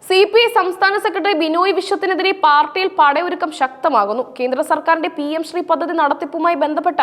CPI സംസ്ഥാന secretary Binoy വിശ്വത്തിനെതിരെ പാർട്ടിയിൽ പടയൊരുക്കം ശക്തമാകുന്നു. കേന്ദ്ര സർക്കാരിന്റെ PM ശ്രീ പദ്ധതി നടത്തിപ്പുമായി ബന്ധപ്പെട്ട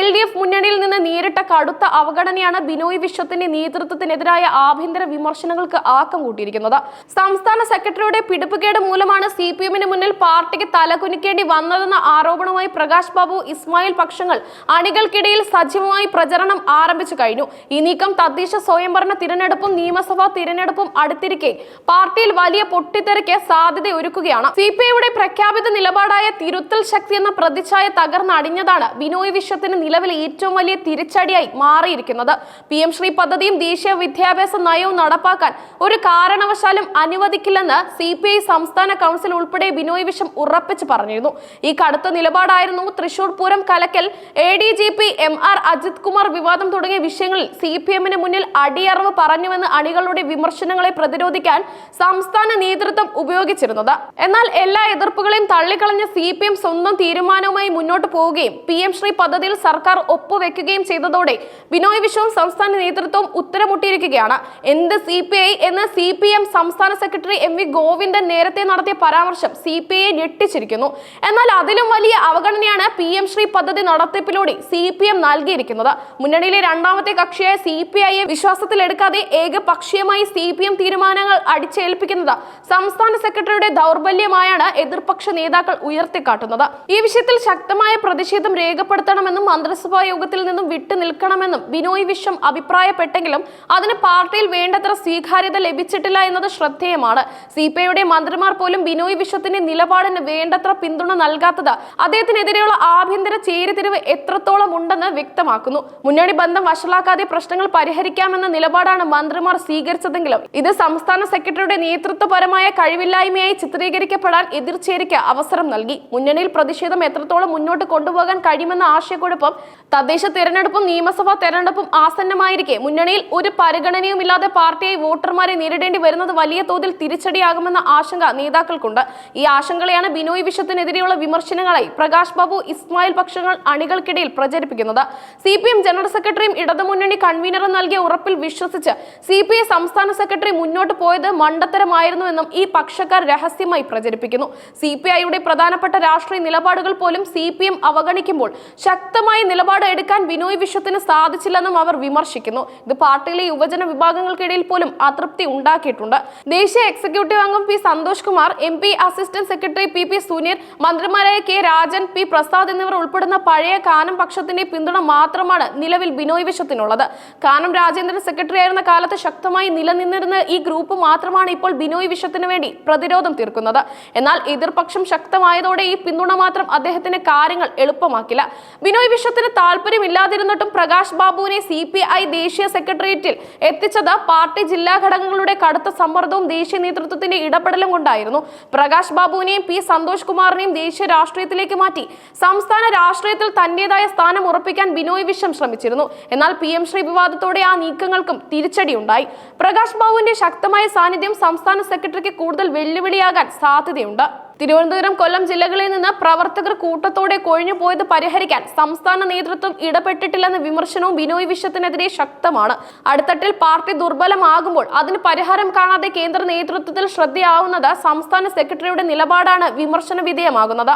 LDF മുന്നണിയിൽ നിന്ന് നേരിട്ട കടുത്ത അവഗണനയാണ് ബിനോയ് വിശ്വത്തിന്റെ നേതൃത്വത്തിനെതിരായ ആഭ്യന്തര വിമർശനങ്ങൾക്ക് ആക്കം കൂട്ടിയിരിക്കുന്നത്. സംസ്ഥാന സെക്രട്ടറിയുടെ പിടിപ്പുകേട് മൂലമാണ് CPM-ന് മുന്നിൽ പാർട്ടിക്ക് തലകുനിക്കേണ്ടി വന്നതെന്ന ആരോപണവുമായി പ്രകാശ് ബാബു ഇസ്മായിൽ പക്ഷങ്ങൾ അണികൾക്കിടയിൽ സജീവമായി പ്രചരണം ആരംഭിച്ചു കഴിഞ്ഞു. ഈ നീക്കം തദ്ദേശ സ്വയംഭരണ തിരഞ്ഞെടുപ്പും നിയമസഭാ തിരഞ്ഞെടുപ്പും അടുത്തിരിക്കെ പാർട്ടിയിൽ വലിയ പൊട്ടിത്തെറിക്ക് സാധ്യതയൊരുക്കുകയാണ്. CPI-യുടെ പ്രഖ്യാപിത നിലപാടായ തിരുത്തൽ ശക്തി എന്ന പ്രതിച്ഛായ തകർന്നടിഞ്ഞതാണ് ബിനോയ് വിശ്വത്തിന് നിലവിൽ ഏറ്റവും വലിയ തിരിച്ചടിയായി മാറിയിരിക്കുന്നത്. PM ശ്രീ പദ്ധതിയും ദേശീയ വിദ്യാഭ്യാസ നയവും നടപ്പാക്കാൻ ഒരു കാരണവശാലും അനുവദിക്കില്ലെന്ന് CPI സംസ്ഥാന കൗൺസിൽ ഉൾപ്പെടെ ബിനോയ് വിശ്വം ഉറപ്പിച്ചു പറഞ്ഞിരുന്നു. ഈ കടുത്ത നിലപാടായിരുന്നു തൃശൂർ പൂരം കലക്കൽ, ADGP MR അജിത് കുമാർ വിവാദം തുടങ്ങിയ വിഷയങ്ങളിൽ CPM-ന് മുന്നിൽ അടിയറവ് പറഞ്ഞുവെന്ന് അണികളുടെ വിമർശനങ്ങളെ പ്രതിരോധിക്കാൻ സംസ്ഥാന നേതൃത്വം ഉപയോഗിച്ചിരുന്നത്. എന്നാൽ എല്ലാ എതിർപ്പുകളെയും തള്ളിക്കളഞ്ഞ CPM സ്വന്തം തീരുമാനവുമായി മുന്നോട്ട് പോവുകയും PM ശ്രീ പദ്ധതിയിൽ സർക്കാർ ഒപ്പുവെക്കുകയും ചെയ്തതോടെ ബിനോയ് വിശ്വവും സംസ്ഥാന നേതൃത്വവും ഉത്തരമുട്ടിയിരിക്കുകയാണ്. എന്ത് CPI എന്ന് CPM സംസ്ഥാന സെക്രട്ടറി MV ഗോവിന്ദൻ നേരത്തെ നടത്തിയ പരാമർശം CPI ഞെട്ടിച്ചിരിക്കുന്നു. എന്നാൽ അതിലും വലിയ അവഗണനയാണ് PM ശ്രീ പദ്ധതി നടത്തിപ്പിലൂടെ CPM നൽകിയിരിക്കുന്നത്. മുന്നണിയിലെ രണ്ടാമത്തെ കക്ഷിയായ CPI-യെ വിശ്വാസത്തിലെടുക്കാതെ ഏകപക്ഷീയമായി CPM തീരുമാനങ്ങൾ അടിച്ചേൽപ്പിക്കുന്നത് സംസ്ഥാന സെക്രട്ടറിയുടെ ദൗർബല്യമായാണ് എതിർപക്ഷ നേതാക്കൾ ഉയർത്തിക്കാട്ടുന്നത്. ഈ വിഷയത്തിൽ ശക്തമായ പ്രതിഷേധം രേഖപ്പെടുത്തണമെന്നും മന്ത്രിസഭാ യോഗത്തിൽ നിന്നും വിട്ടുനിൽക്കണമെന്നും ബിനോയ് വിശ്വം അഭിപ്രായപ്പെട്ടെങ്കിലും അതിന് പാർട്ടിയിൽ വേണ്ടത്ര സ്വീകാര്യത ലഭിച്ചിട്ടില്ല എന്നത് ശ്രദ്ധേയമാണ്. CPI-യുടെ മന്ത്രിമാർ പോലും ബിനോയ് വിശ്വത്തിന്റെ നിലപാടിന് വേണ്ടത്ര പിന്തുണ നൽകാത്തത് അദ്ദേഹത്തിനെതിരെയുള്ള ആഭ്യന്തര ചേരിതിരിവ് എത്രത്തോളം ഉണ്ടെന്ന് വ്യക്തമാക്കുന്നു. മുന്നണി ബന്ധം വഷളാക്കാതെ പ്രശ്നങ്ങൾ പരിഹരിക്കാമെന്ന നിലപാടാണ് മന്ത്രിമാർ സ്വീകരിച്ചതെങ്കിലും ഇത് സംസ്ഥാന സെക്രട്ടറിയുടെ നേതൃത്വപരമായ കഴിവില്ലായ്മയായി ചിത്രീകരിക്കപ്പെടാൻ എതിർചേരിക്ക് അവസരം നൽകി. മുന്നണിയിൽ പ്രതിഷേധം എത്രത്തോളം മുന്നോട്ട് കൊണ്ടുപോകാൻ കഴിയുമെന്ന ആശയക്കുഴപ്പം തദ്ദേശ തെരഞ്ഞെടുപ്പും നിയമസഭാ തെരഞ്ഞെടുപ്പും ആസന്നമായിരിക്കെ മുന്നണിയിൽ ഒരു പരിഗണനയുമില്ലാതെ പാർട്ടിയായി വോട്ടർമാരെ നേരിടേണ്ടി വരുന്നത് വലിയ തോതിൽ തിരിച്ചടിയാകുമെന്ന ആശങ്ക നേതാക്കൾക്കുണ്ട്. ഈ ആശങ്കകളെയാണ് ബിനോയ് വിശ്വത്തിനെതിരെയുള്ള വിമർശനങ്ങളായി പ്രകാശ് ബാബു ഇസ്മായിൽ പക്ഷങ്ങൾ അണികൾക്കിടയിൽ പ്രചരിപ്പിക്കുന്നത്. CPM ജനറൽ സെക്രട്ടറിയും ഇടതുമുന്നണി കൺവീനറും നൽകിയ ഉറപ്പിൽ വിശ്വസിച്ച് CPI സംസ്ഥാന സെക്രട്ടറി മുന്നോട്ട് പോയത് മണ്ടത്തരമായിരുന്നുവെന്നും ഈ പക്ഷക്കാർ രഹസ്യമായി പ്രചരിപ്പിക്കുന്നു. CPI-യുടെ പ്രധാനപ്പെട്ട രാഷ്ട്രീയ നിലപാടുകൾ പോലും CPM അവഗണിക്കുമ്പോൾ ശക്തമായ നിലപാട് എടുക്കാൻ ബിനോയ് വിശ്വത്തിന് സാധിച്ചില്ലെന്നും അവർ വിമർശിക്കുന്നു. ഇത് പാർട്ടിയിലെ യുവജന വിഭാഗങ്ങൾക്കിടയിൽ പോലും അതൃപ്തി ഉണ്ടാക്കിയിട്ടുണ്ട്. ദേശീയ എക്സിക്യൂട്ടീവ് അംഗം P Santhosh Kumar, MP assistant secretary PP Suneer, മന്ത്രിമാരായ K രാജൻ, P പ്രസാദ് എന്നിവർ ഉൾപ്പെടുന്ന പഴയ കാനം പക്ഷത്തിന്റെ പിന്തുണ മാത്രമാണ് നിലവിൽ ബിനോയ് വിശ്വത്തിനുള്ളത്. കാനം രാജേന്ദ്രൻ സെക്രട്ടറി ആയിരുന്ന കാലത്ത് ശക്തമായി നിലനിന്നിരുന്ന ഈ ഗ്രൂപ്പ് മാത്രമാണ് ഇപ്പോൾ ബിനോയ് വിശ്വത്തിന് വേണ്ടി പ്രതിരോധം തീർക്കുന്നത്. എന്നാൽ എതിർപക്ഷം ശക്തമായതോടെ ഈ പിന്തുണ മാത്രം അദ്ദേഹത്തിന് കാര്യങ്ങൾ എളുപ്പമാക്കില്ല. ബിനോയ് വിശ്വത്തിന് താല്പര്യമില്ലാതിരുന്നിട്ടും പ്രകാശ് ബാബുവിനെ CPI ദേശീയ സെക്രട്ടേറിയറ്റിൽ എത്തിച്ചത് പാർട്ടി ജില്ലാ ഘടകങ്ങളുടെ കടുത്ത സമ്മർദ്ദവും ദേശീയ നേതൃത്വത്തിന്റെ ഇടപെടലും കൊണ്ടായിരുന്നു. പ്രകാശ് ബാബുവിനെയും P സന്തോഷ് കുമാറിനെയും ദേശീയ രാഷ്ട്രീയത്തിലേക്ക് മാറ്റി സംസ്ഥാന രാഷ്ട്രീയത്തിൽ തന്റേതായ സ്ഥാനം ഉറപ്പിക്കാൻ ബിനോയ് വിശ്വം ശ്രമിച്ചിരുന്നു. എന്നാൽ PM ശ്രീ വിവാദത്തോടെ ആ നീക്കങ്ങൾക്കും തിരിച്ചടിയുണ്ടായി. പ്രകാശ് ബാബുവിന്റെ ശക്തമായ സാന്നിധ്യം സംസ്ഥാന സെക്രട്ടറിക്ക് കൂടുതൽ വെല്ലുവിളിയാകാൻ സാധ്യതയുണ്ട്. തിരുവനന്തപുരം, കൊല്ലം ജില്ലകളിൽ നിന്ന് പ്രവർത്തകർ കൂട്ടത്തോടെ കൊഴിഞ്ഞു പോയത് പരിഹരിക്കാൻ സംസ്ഥാന നേതൃത്വം ഇടപെട്ടിട്ടില്ലെന്ന വിമർശനവും ബിനോയ് വിശ്വത്തിനെതിരെ ശക്തമാണ്. അടുത്തട്ടിൽ പാർട്ടി ദുർബലമാകുമ്പോൾ അതിന് പരിഹാരം കാണാതെ കേന്ദ്ര നേതൃത്വത്തിൽ ശ്രദ്ധയാവുന്നത് സംസ്ഥാന സെക്രട്ടറിയുടെ നിലപാടാണ് വിമർശന വിധേയമാകുന്നത്.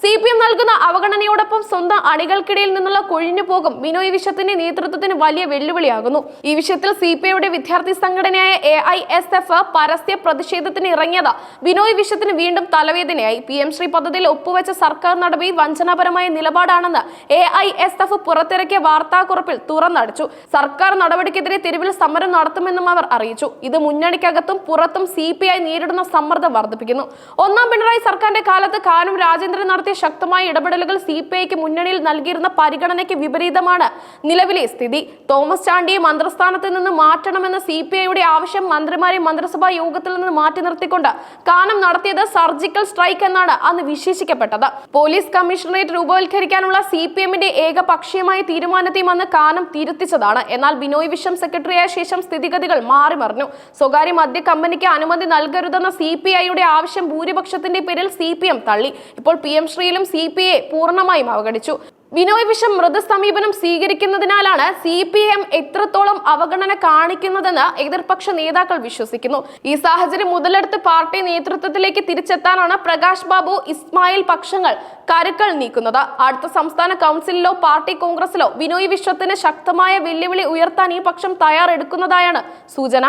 CPM നൽകുന്ന അവഗണനയോടൊപ്പം സ്വന്തം അണികൾക്കിടയിൽ നിന്നുള്ള കൊഴിഞ്ഞുപോകും ബിനോയ് വിശ്വത്തിന്റെ നേതൃത്വത്തിന് വലിയ വെല്ലുവിളിയാകുന്നു. ഈ വിഷയത്തിൽ CPI-യുടെ വിദ്യാർത്ഥി സംഘടനയായ AISF പരസ്യ പ്രതിഷേധത്തിന് ഇറങ്ങിയത് ബിനോയ് വിശ്വത്തിന് വീണ്ടും തലവേദന PM ശ്രീ പദ്ധതിയിൽ ഒപ്പുവെച്ച സർക്കാർ നടപടി വഞ്ചനാപരമായ നിലപാടാണെന്ന് AISF പുറത്തിറക്കിയ വാർത്താക്കുറിപ്പിൽ തുറന്നടിച്ചു. സർക്കാർ നടപടിക്കെതിരെ തെരുവിൽ സമരം നടത്തുമെന്നും അവർ അറിയിച്ചു. ഇത് മുന്നണിക്കകത്തും പുറത്തും CPI നേരിടുന്ന സമ്മർദ്ദം വർദ്ധിപ്പിക്കുന്നു. ഒന്നാം പിണറായി സർക്കാരിന്റെ കാലത്ത് കാനം രാജേന്ദ്രൻ നടത്തിയ ശക്തമായ ഇടപെടലുകൾ CPI-ക്ക് മുന്നണിയിൽ നൽകിയിരുന്ന പരിഗണനയ്ക്ക് വിപരീതമാണ് നിലവിലെ സ്ഥിതി. തോമസ് ചാണ്ടിയെ മന്ത്രിസ്ഥാനത്ത് നിന്ന് മാറ്റണമെന്ന CPI-യുടെ ആവശ്യം മന്ത്രിമാരെ മന്ത്രിസഭാ യോഗത്തിൽ നിന്ന് മാറ്റി നിർത്തിക്കൊണ്ട് കാനം നടത്തിയത് സർജിക്കൽ സ്ട്രൈക്ക് എന്നാണ് അന്ന് വിശേഷിക്കപ്പെട്ടത്. പോലീസ് കമ്മീഷണറേറ്റ് രൂപവൽക്കരിക്കാനുള്ള CPM-ന്റെ ഏകപക്ഷീയമായ തീരുമാനത്തെയും അന്ന് കാനം തിരുത്തിച്ചതാണ്. എന്നാൽ ബിനോയ് വിശ്വം സെക്രട്ടറിയായ ശേഷം സ്ഥിതിഗതികൾ മാറിമറിഞ്ഞു. സ്വകാര്യ മദ്യ കമ്പനിക്ക് അനുമതി നൽകരുതെന്ന CPI-യുടെ ആവശ്യം ഭൂരിപക്ഷത്തിന്റെ പേരിൽ CPM തള്ളി. ഇപ്പോൾ PM ശ്രീയിലും CPI പൂർണ്ണമായും അവഗണിച്ചു. ബിനോയ് വിശ്വം മൃദു സമീപനം സ്വീകരിക്കുന്നതിനാലാണ് CPM എത്രത്തോളം അവഗണന കാണിക്കുന്നതെന്ന് എതിർപക്ഷ നേതാക്കൾ വിശ്വസിക്കുന്നു. ഈ സാഹചര്യം മുതലെടുത്ത് പാർട്ടി നേതൃത്വത്തിലേക്ക് തിരിച്ചെത്താനാണ് പ്രകാശ് ബാബു ഇസ്മായിൽ പക്ഷങ്ങൾ കരുക്കൾ നീക്കുന്നത്. അടുത്ത സംസ്ഥാന കൗൺസിലിലോ പാർട്ടി കോൺഗ്രസിലോ ബിനോയ് വിശ്വത്തിന് ശക്തമായ വെല്ലുവിളി ഉയർത്താൻ ഈ പക്ഷം തയ്യാറെടുക്കുന്നതായാണ് സൂചന.